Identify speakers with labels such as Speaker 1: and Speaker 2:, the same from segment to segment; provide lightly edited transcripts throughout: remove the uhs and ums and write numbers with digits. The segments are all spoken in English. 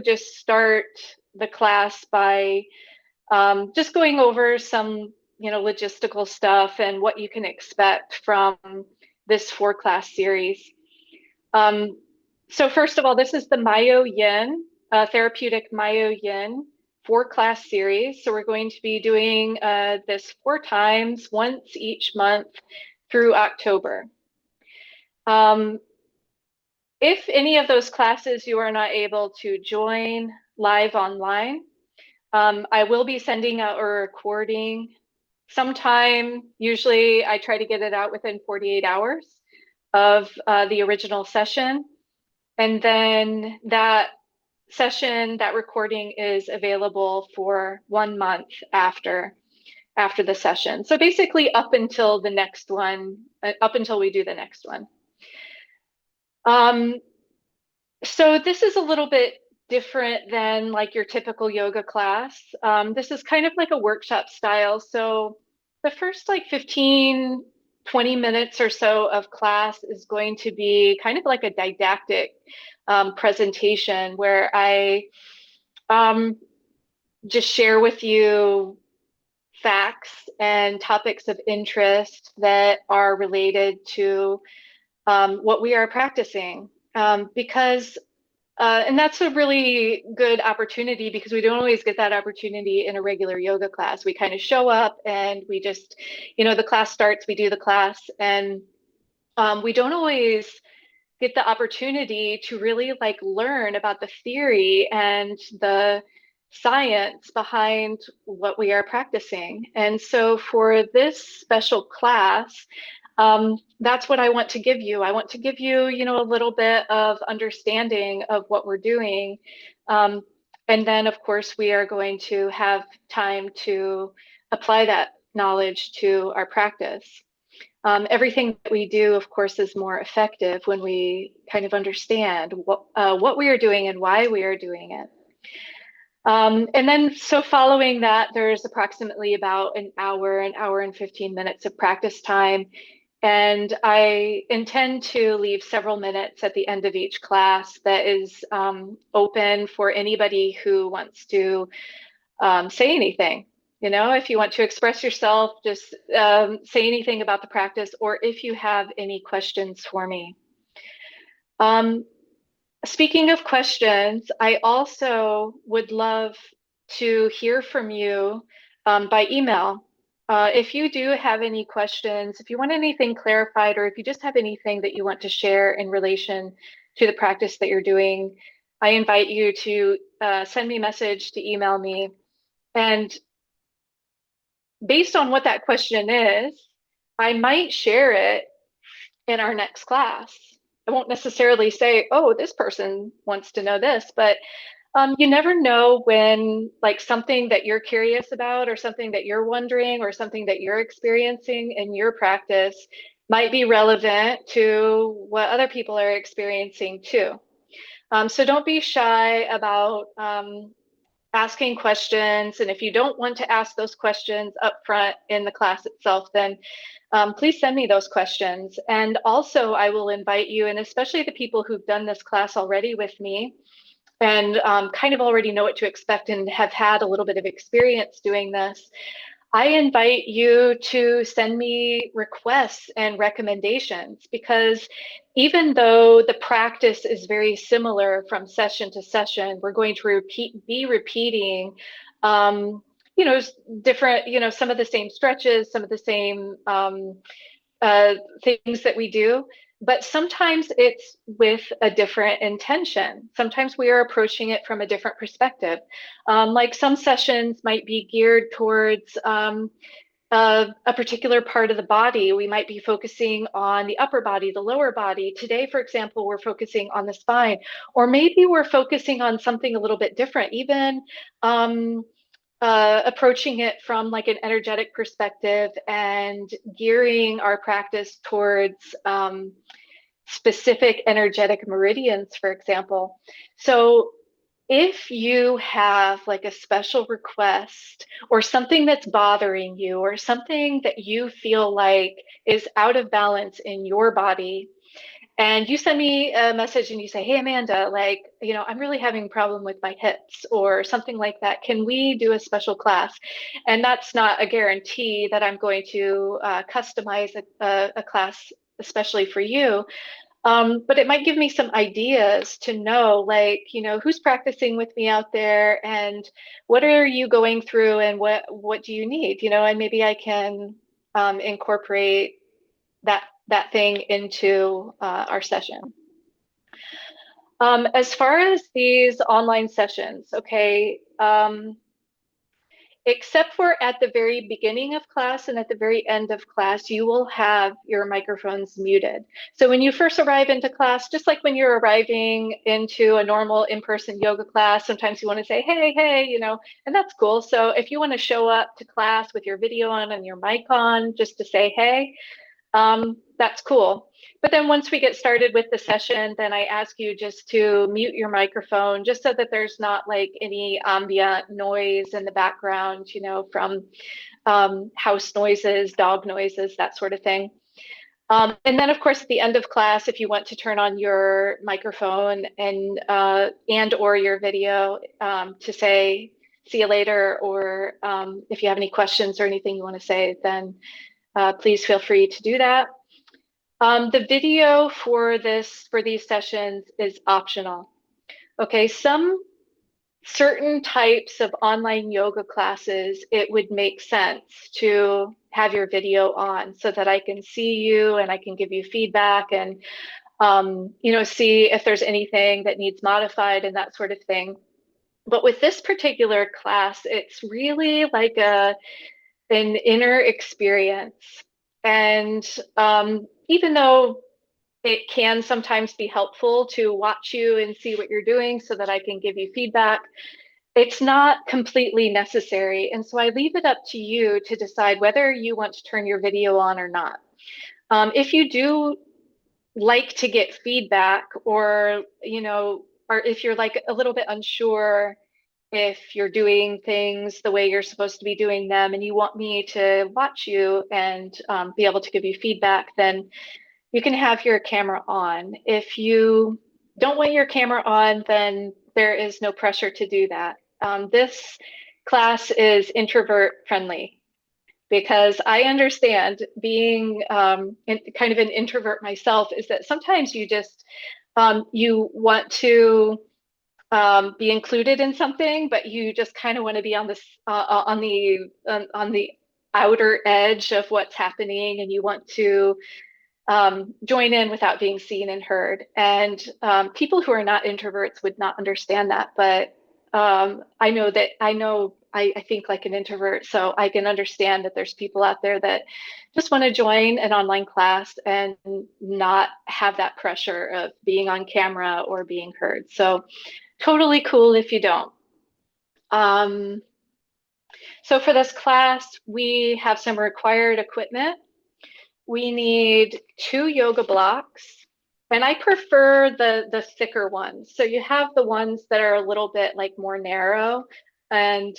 Speaker 1: to just start the class by just going over some, logistical stuff and what you can expect from this 4-class series. So first of all, this is the MyoYin, Therapeutic MyoYin 4-class series. So we're going to be doing this 4 times, once each month through October. If any of those classes you are not able to join live online, I will be sending out a recording sometime. Usually I try to get it out within 48 hours of the original session. And then that session, that recording is available for 1 month after the session. So basically up until the next one, up until we do the next one. So this is a little bit different than like your typical yoga class. This is kind of like a workshop style. So the first like 15, 20 minutes or so of class is going to be kind of like a didactic presentation where I just share with you facts and topics of interest that are related to what we are practicing. Because and that's a really good opportunity because we don't always get that opportunity in a regular yoga class. We kind of show up and we just, the class starts, we do the class, and we don't always get the opportunity to really like learn about the theory and the science behind what we are practicing. And so for this special class, that's what I want to give you. I want to give you, a little bit of understanding of what we're doing. And then, of course, we are going to have time to apply that knowledge to our practice. Everything that we do, of course, is more effective when we kind of understand what we are doing and why we are doing it. And then, so following that, there's approximately about an hour and 15 minutes of practice time. And I intend to leave several minutes at the end of each class that is open for anybody who wants to say anything. If you want to express yourself, just say anything about the practice, or if you have any questions for me. Speaking of questions, I also would love to hear from you by email. If you do have any questions, if you want anything clarified, or if you just have anything that you want to share in relation to the practice that you're doing, I invite you to send me a message, to email me. And based on what that question is, I might share it in our next class. I won't necessarily say, oh, this person wants to know this, but you never know when like something that you're curious about or something that you're wondering or something that you're experiencing in your practice might be relevant to what other people are experiencing too. So don't be shy about asking questions. And if you don't want to ask those questions up front in the class itself, then please send me those questions. And also I will invite you, and especially the people who've done this class already with me and kind of already know what to expect and have had a little bit of experience doing this, I invite you to send me requests and recommendations, because even though the practice is very similar from session to session, we're going to be repeating, different, some of the same stretches, some of the same things that we do. But sometimes it's with a different intention. Sometimes we are approaching it from a different perspective. Like some sessions might be geared towards a particular part of the body. We might be focusing on the upper body, the lower body. Today, for example, we're focusing on the spine, or maybe we're focusing on something a little bit different, even approaching it from like an energetic perspective and gearing our practice towards specific energetic meridians, for example. So if you have like a special request or something that's bothering you or something that you feel like is out of balance in your body, And you send me a message and you say, hey, Amanda, like, I'm really having a problem with my hips or something like that. Can we do a special class? And that's not a guarantee that I'm going to customize a class especially for you. But it might give me some ideas to know, like, who's practicing with me out there and what are you going through and what do you need, and maybe I can incorporate that thing into our session. As far as these online sessions, okay, except for at the very beginning of class and at the very end of class, you will have your microphones muted. So when you first arrive into class, just like when you're arriving into a normal in-person yoga class, sometimes you want to say, hey, and that's cool. So if you want to show up to class with your video on and your mic on just to say, hey, that's cool. But then once we get started with the session, then I ask you just to mute your microphone just so that there's not like any ambient noise in the background, from house noises, dog noises, that sort of thing. And then, of course, at the end of class, if you want to turn on your microphone and or your video to say, see you later, or if you have any questions or anything you want to say, then please feel free to do that. The video for these sessions is optional. Okay, some certain types of online yoga classes, it would make sense to have your video on so that I can see you and I can give you feedback and see if there's anything that needs modified and that sort of thing. But with this particular class, it's really like an inner experience. And even though it can sometimes be helpful to watch you and see what you're doing so that I can give you feedback, it's not completely necessary. And so I leave it up to you to decide whether you want to turn your video on or not. If you do like to get feedback or if you're like a little bit unsure if you're doing things the way you're supposed to be doing them and you want me to watch you and be able to give you feedback, then you can have your camera on. If you don't want your camera on, then there is no pressure to do that. This class is introvert friendly because I understand being kind of an introvert myself is that sometimes you just you want to be included in something, but you just kind of want to be on this on the outer edge of what's happening, and you want to join in without being seen and heard. And people who are not introverts would not understand that, but I think like an introvert, so I can understand that there's people out there that just want to join an online class and not have that pressure of being on camera or being heard. So totally cool if you don't. So for this class, we have some required equipment. We need 2 yoga blocks, and I prefer the thicker ones. So you have the ones that are a little bit like more narrow, and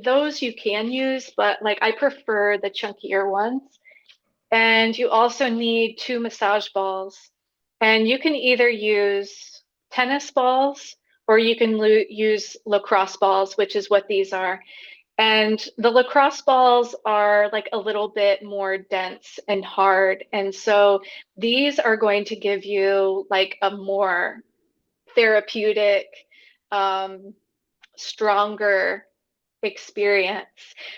Speaker 1: those you can use, but like I prefer the chunkier ones. And you also need 2 massage balls, and you can either use tennis balls or you can use lacrosse balls, which is what these are. And the lacrosse balls are like a little bit more dense and hard. And so these are going to give you like a more therapeutic, stronger experience.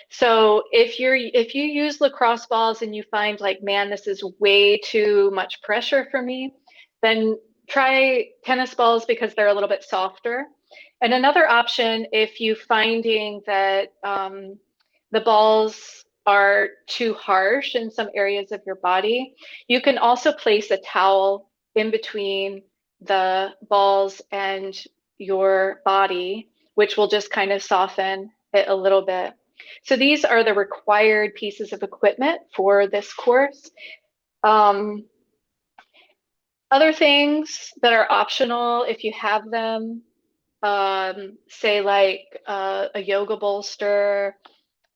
Speaker 1: So if you use lacrosse balls and you find like, man, this is way too much pressure for me, then try tennis balls because they're a little bit softer. And another option, if you finding that the balls are too harsh in some areas of your body, you can also place a towel in between the balls and your body, which will just kind of soften it a little bit. So these are the required pieces of equipment for this course. Other things that are optional, if you have them, say like a yoga bolster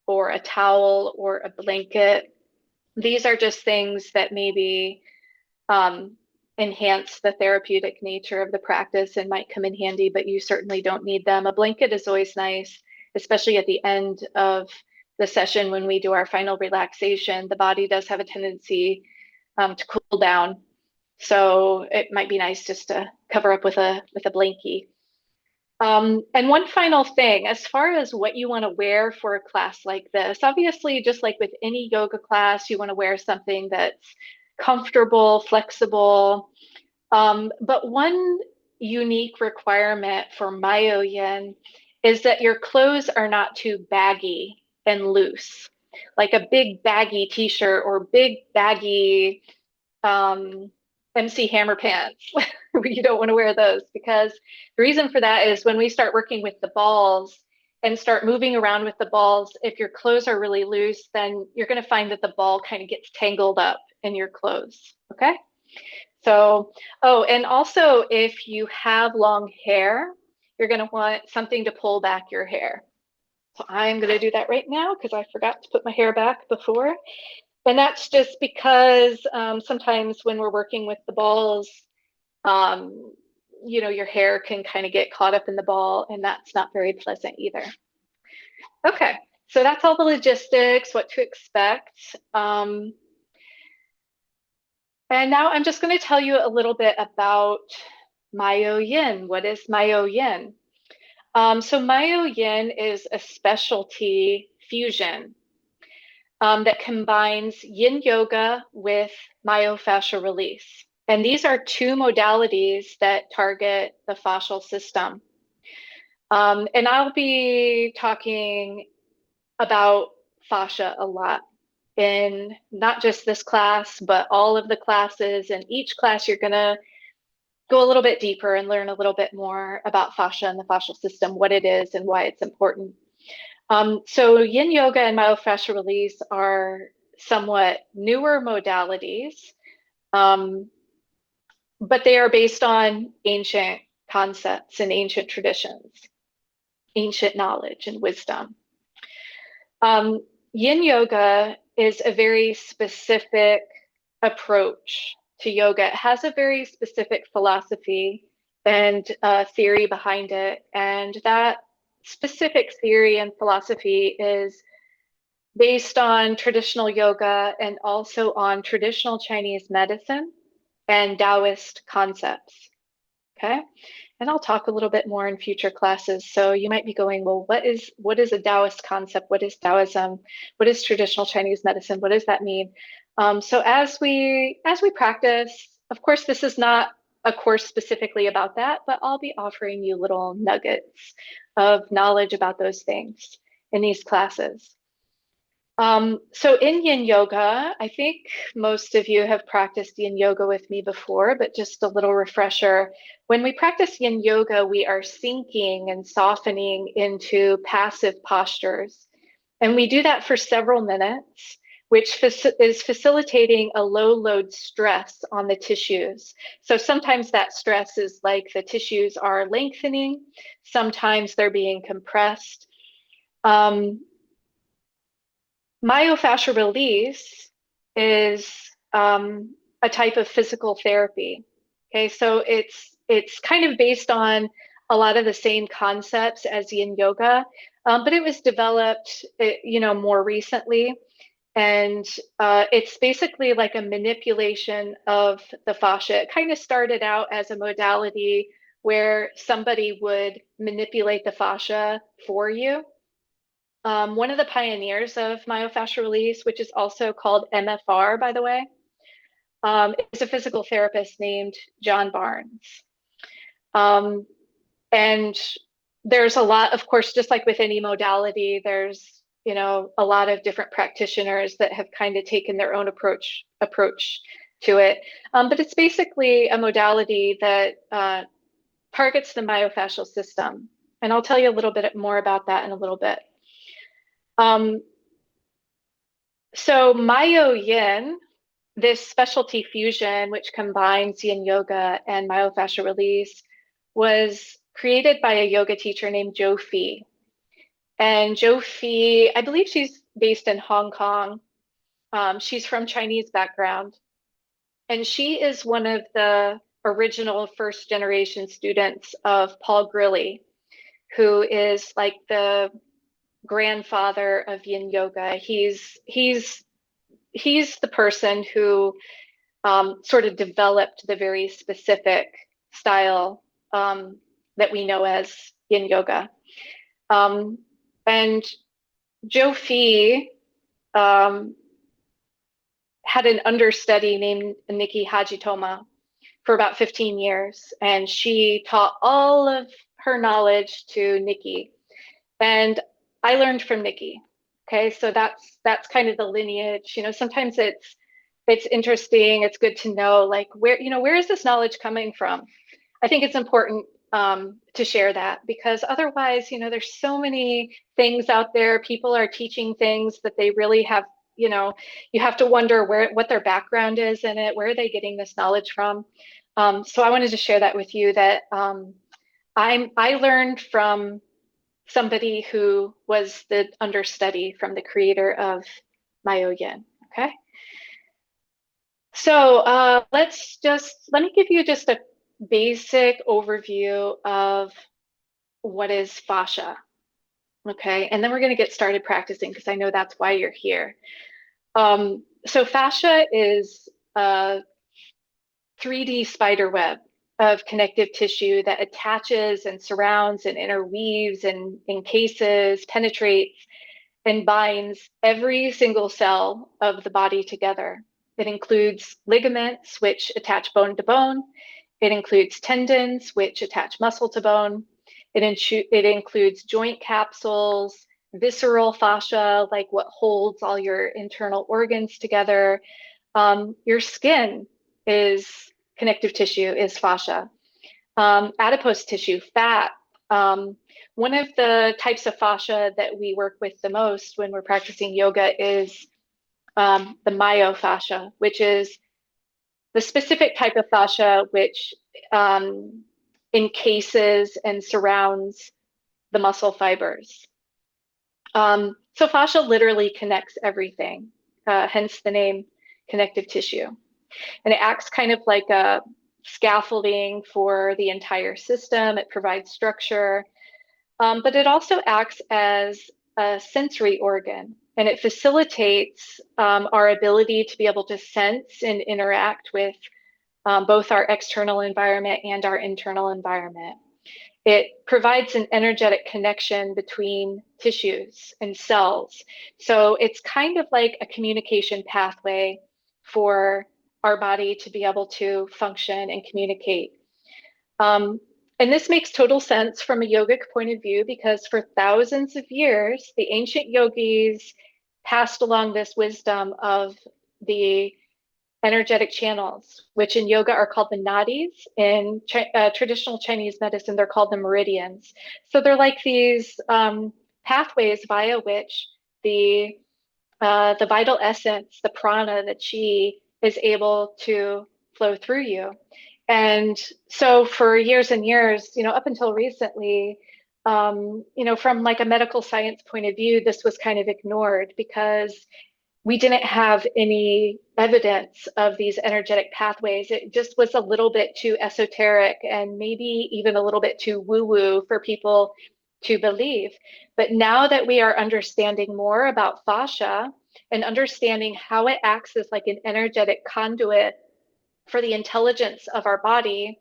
Speaker 1: or a towel or a blanket. These are just things that maybe enhance the therapeutic nature of the practice and might come in handy, but you certainly don't need them. A blanket is always nice, especially at the end of the session when we do our final relaxation. The body does have a tendency to cool down. So it might be nice just to cover up with a blankie. And one final thing, as far as what you want to wear for a class like this, obviously, just like with any yoga class, you want to wear something that's comfortable, flexible. But one unique requirement for MyoYin is that your clothes are not too baggy and loose, like a big baggy t-shirt or big baggy MC Hammer pants. You don't want to wear those, because the reason for that is when we start working with the balls and start moving around with the balls, if your clothes are really loose, then you're going to find that the ball kind of gets tangled up in your clothes. Okay. So, oh, and also if you have long hair, you're going to want something to pull back your hair. So I'm going to do that right now because I forgot to put my hair back before. And that's just because sometimes when we're working with the balls, your hair can kind of get caught up in the ball, and that's not very pleasant either. Okay, so that's all the logistics, what to expect. And now I'm just going to tell you a little bit about MyoYin. What is MyoYin? So MyoYin is a specialty fusion that combines yin yoga with myofascial release. And these are two modalities that target the fascial system. And I'll be talking about fascia a lot in not just this class, but all of the classes. And each class, you're going to go a little bit deeper and learn a little bit more about fascia and the fascial system, what it is and why it's important. So yin yoga and myofascial release are somewhat newer modalities, but they are based on ancient concepts and ancient traditions, ancient knowledge and wisdom. Yin yoga is a very specific approach to yoga. It has a very specific philosophy and theory behind it. And that specific theory and philosophy is based on traditional yoga and also on traditional Chinese medicine and Taoist concepts. Okay. And I'll talk a little bit more in future classes. So you might be going, well, what is a Taoist concept? What is Taoism? What is traditional Chinese medicine? What does that mean? So as we practice, of course, this is not a course specifically about that, but I'll be offering you little nuggets of knowledge about those things in these classes. So in yin yoga, I think most of you have practiced yin yoga with me before, but just a little refresher. When we practice yin yoga, we are sinking and softening into passive postures. And we do that for several minutes, which is facilitating a low load stress on the tissues. So sometimes that stress is like the tissues are lengthening, sometimes they're being compressed. Myofascial release is a type of physical therapy. Okay, so it's kind of based on a lot of the same concepts as yin yoga, but it was developed, more recently, and it's basically like a manipulation of the fascia. It kind of started out as a modality where somebody would manipulate the fascia for you. One of the pioneers of myofascial release, which is also called MFR, by the way, is a physical therapist named John Barnes. And there's a lot, of course, just like with any modality, there's a lot of different practitioners that have kind of taken their own approach to it. But it's basically a modality that targets the myofascial system. And I'll tell you a little bit more about that in a little bit. So MyoYin, this specialty fusion, which combines yin yoga and myofascial release, was created by a yoga teacher named Jo Fee. And Jo Fee, I believe she's based in Hong Kong. She's from Chinese background. And she is one of the original first generation students of Paul Grilly, who is like the grandfather of Yin Yoga. He's the person who sort of developed the very specific style that we know as Yin Yoga. And Joe Fee um, had an understudy named Nikki Hajitoma for about 15 years, and she taught all of her knowledge to Nikki. And I learned from Nikki. Okay, so that's kind of the lineage. Sometimes it's interesting. It's good to know like where is this knowledge coming from? I think it's important to share that because otherwise, there's so many things out there. People are teaching things that they really have, you have to wonder what their background is in it. Where are they getting this knowledge from? So I wanted to share that with you that I learned from somebody who was the understudy from the creator of MyoYin. Okay. So let me give you just a basic overview of what is fascia. Okay. And then we're going to get started practicing because I know that's why you're here. So fascia is a 3D spider web of connective tissue that attaches and surrounds and interweaves and encases, penetrates, and binds every single cell of the body together. It includes ligaments, which attach bone to bone. It includes tendons, which attach muscle to bone. It includes joint capsules, visceral fascia, like what holds all your internal organs together. Your skin is connective tissue, is fascia. Adipose tissue, fat. One of the types of fascia that we work with the most when we're practicing yoga is the myofascia, which is the specific type of fascia which encases and surrounds the muscle fibers. So fascia literally connects everything, hence the name connective tissue. And it acts kind of like a scaffolding for the entire system. It provides structure, but it also acts as a sensory organ, and it facilitates our ability to be able to sense and interact with both our external environment and our internal environment. It provides an energetic connection between tissues and cells. So it's kind of like a communication pathway for our body to be able to function and communicate. And this makes total sense from a yogic point of view because for thousands of years, the ancient yogis passed along this wisdom of the energetic channels, which in yoga are called the nadis. In traditional Chinese medicine, they're called the meridians. So they're like these pathways via which the vital essence, the prana, the chi, is able to flow through you. And so for years and years, up until recently, from like a medical science point of view, this was kind of ignored because we didn't have any evidence of these energetic pathways. It just was a little bit too esoteric and maybe even a little bit too woo-woo for people to believe. But now that we are understanding more about fascia and understanding how it acts as like an energetic conduit for the intelligence of our body,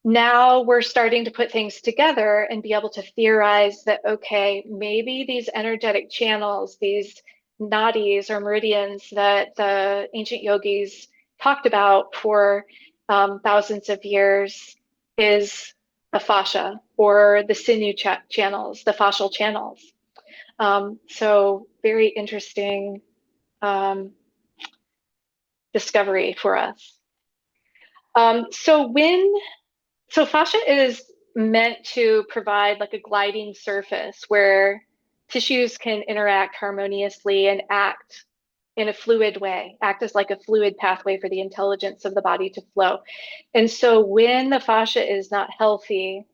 Speaker 1: now we're starting to put things together and be able to theorize that, okay, maybe these energetic channels, these nadis or meridians that the ancient yogis talked about for thousands of years is the fascia or the sinew channels, the fascial channels. So very interesting discovery for us. So fascia is meant to provide like a gliding surface where tissues can interact harmoniously and act in a fluid way, act as like a fluid pathway for the intelligence of the body to flow. And so when the fascia is not healthy,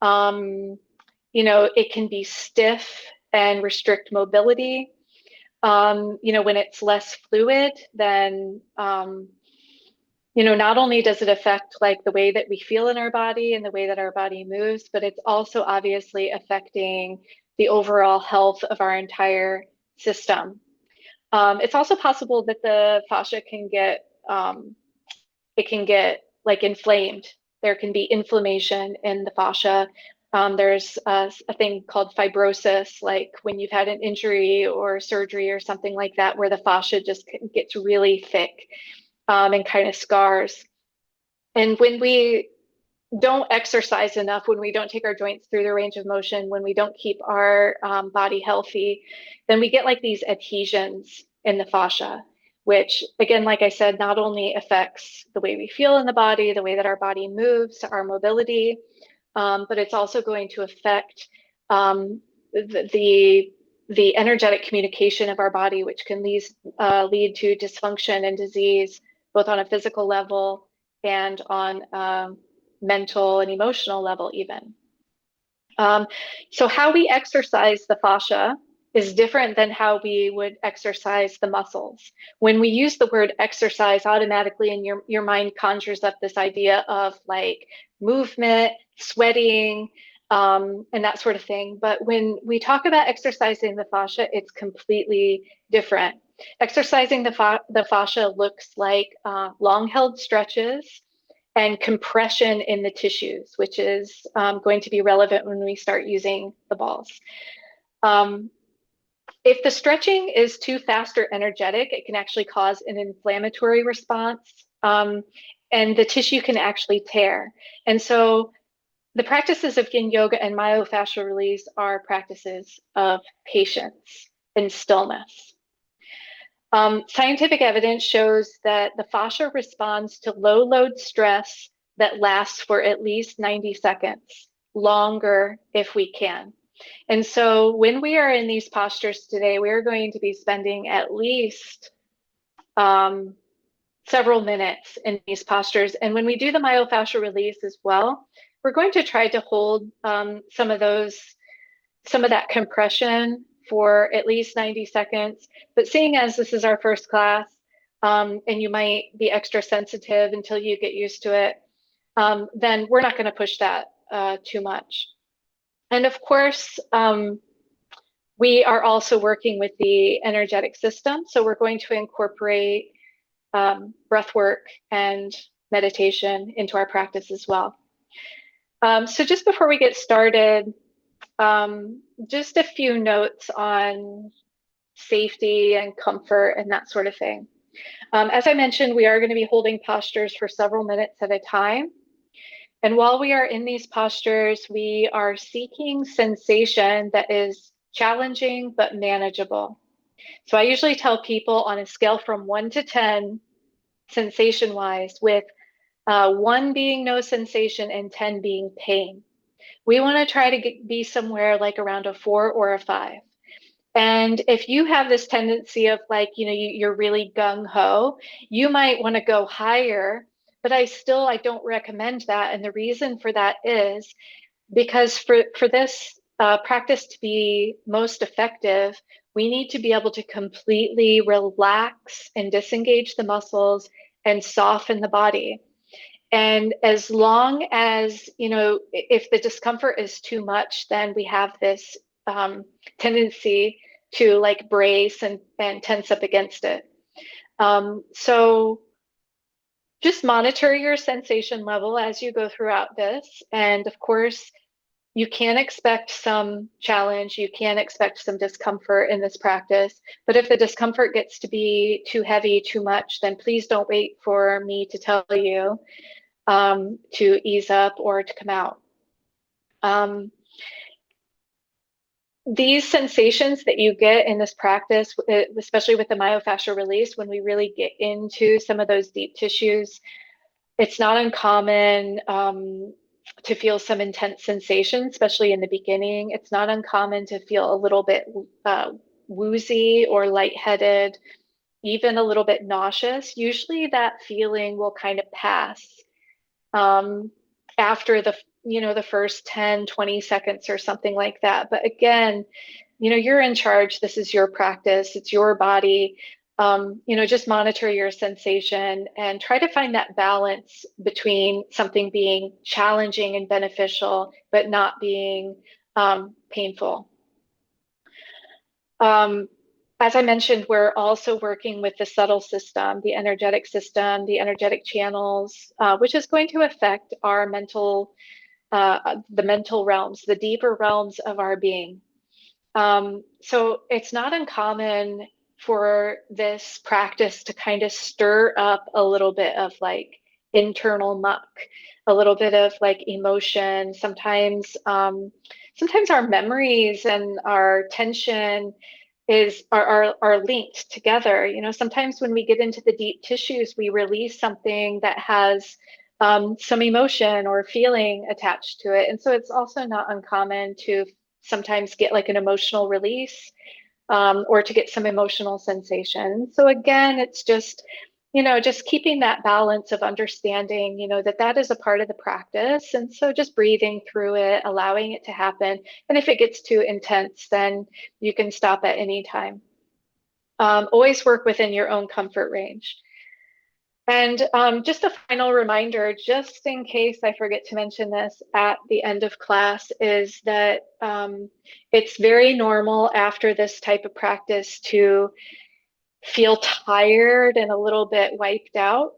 Speaker 1: it can be stiff and restrict mobility. When it's less fluid, then not only does it affect like the way that we feel in our body and the way that our body moves, but it's also obviously affecting the overall health of our entire system. It's also possible that the fascia can get it can get like inflamed. There can be inflammation in the fascia. There's a thing called fibrosis, like when you've had an injury or surgery or something like that, where the fascia just gets really thick and kind of scars. And when we don't exercise enough, when we don't take our joints through the range of motion, when we don't keep our body healthy, then we get like these adhesions in the fascia, which again, like I said, not only affects the way we feel in the body, the way that our body moves, our mobility, but it's also going to affect the the energetic communication of our body, which can lead to dysfunction and disease, both on a physical level and on mental and emotional level even. So how we exercise the fascia is different than how we would exercise the muscles. When we use the word exercise, automatically in your mind conjures up this idea of like movement, sweating, and that sort of thing. But when we talk about exercising the fascia, it's completely different. Exercising the fascia looks like long held stretches and compression in the tissues, which is going to be relevant when we start using the balls. If the stretching is too fast or energetic, it can actually cause an inflammatory response, and the tissue can actually tear. And so the practices of yin yoga and myofascial release are practices of patience and stillness. Scientific evidence shows that the fascia responds to low load stress that lasts for at least 90 seconds, longer if we can. And so when we are in these postures today, we're going to be spending at least several minutes in these postures. And when we do the myofascial release as well, we're going to try to hold some of that compression for at least 90 seconds. But seeing as this is our first class, and you might be extra sensitive until you get used to it, then we're not going to push that too much. And of course, we are also working with the energetic system. So we're going to incorporate breath work and meditation into our practice as well. So just before we get started, just a few notes on safety and comfort and that sort of thing. As I mentioned, we are going to be holding postures for several minutes at a time. And while we are in these postures, we are seeking sensation that is challenging but manageable. So I usually tell people on a scale from 1 to 10, sensation-wise, with 1 being no sensation and 10 being pain. We want to try to be somewhere like around a 4 or a 5. And if you have this tendency of like, you're really gung-ho, you might want to go higher, but I don't recommend that. And the reason for that is because for this practice to be most effective, we need to be able to completely relax and disengage the muscles and soften the body. And as long as, if the discomfort is too much, then we have this tendency to like brace and tense up against it. So just monitor your sensation level as you go throughout this. And of course, you can expect some challenge, you can expect some discomfort in this practice, but if the discomfort gets to be too heavy, too much, then please don't wait for me to tell you to ease up or to come out. These sensations that you get in this practice, especially with the myofascial release, when we really get into some of those deep tissues, it's not uncommon to feel some intense sensation, especially in the beginning. It's not uncommon to feel a little bit woozy or lightheaded, even a little bit nauseous. Usually that feeling will kind of pass after the first 10, 20 seconds or something like that. But again, you're in charge. This is your practice. It's your body. Just monitor your sensation and try to find that balance between something being challenging and beneficial, but not being painful. Um, as I mentioned, we're also working with the subtle system, the energetic channels, which is going to affect our the mental realms, the deeper realms of our being. So it's not uncommon for this practice to kind of stir up a little bit of like internal muck, a little bit of like emotion. Sometimes our memories and our tension are linked together. Sometimes when we get into the deep tissues, we release something that has some emotion or feeling attached to it. And so it's also not uncommon to sometimes get like an emotional release or to get some emotional sensation. So again, it's just keeping that balance of understanding, that that is a part of the practice. And so just breathing through it, allowing it to happen. And if it gets too intense, then you can stop at any time. Always work within your own comfort range. And just a final reminder, just in case I forget to mention this at the end of class, is that it's very normal after this type of practice to feel tired and a little bit wiped out.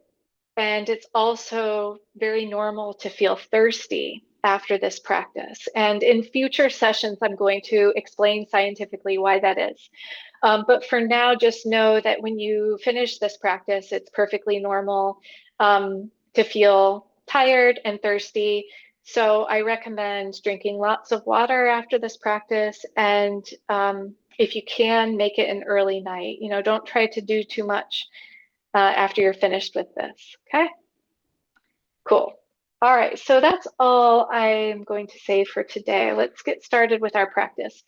Speaker 1: And it's also very normal to feel thirsty after this practice. And in future sessions, I'm going to explain scientifically why that is. But for now, just know that when you finish this practice, it's perfectly normal to feel tired and thirsty. So I recommend drinking lots of water after this practice. And if you can, make it an early night. Don't try to do too much after you're finished with this. Okay, cool. All right, so that's all I'm going to say for today. Let's get started with our practice.